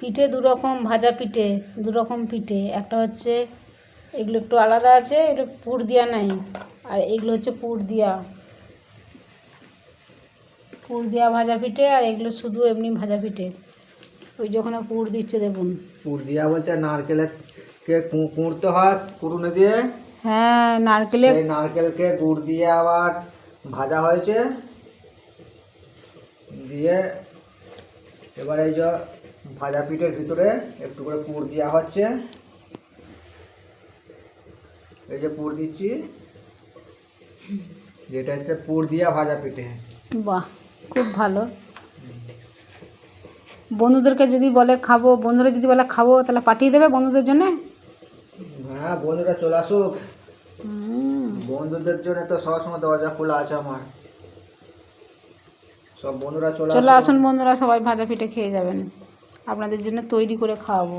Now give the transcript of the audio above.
পিঠে দু রকম, ভাজা পিঠে দু রকম পিঠে। একটা হচ্ছে এগুলো একটু আলাদা আছে, এগুলো পুর দেওয়া নাই, আর এগুলো হচ্ছে পুর দেওয়া ভাজা পিঠে, আর এগুলো শুধু এমনি ভাজা পিঠে। ওই যখন পুর দিচ্ছে দেখুন। পুর দিয়া বলছে নারকেলের কে কুঁড়তে হয় কুড়ুনে দিয়ে। হ্যাঁ, নারকেলকে গুড় দিয়ে আবার ভাজা হয়েছে, দিয়ে এবার এই যে ভাজা পিঠের ভিতরে একটু করে পুর দেওয়া হচ্ছে। এই যে পুর দিচ্ছি, যেটা হচ্ছে পুর দিয়া ভাজা পিঠে। বাহ, খুব ভালো। বন্ধুদেরকে যদি বলে খাবো, বন্ধুরা যদি বলে খাবো, তাহলে পাঠিয়ে দেবে বন্ধুদের জন্যে? হ্যাঁ, বন্ধুরা চলে আসুক। বন্ধুদের জন্য তো সবসময় দরজা খোলা আছে আমার। সব বন্ধুরা চলে চলে আসুন। আসুন বন্ধুরা, সবাই ভাজা পিঠে খেয়ে যাবেন, আপনাদের জন্য তৈরি করে খাওয়াবো।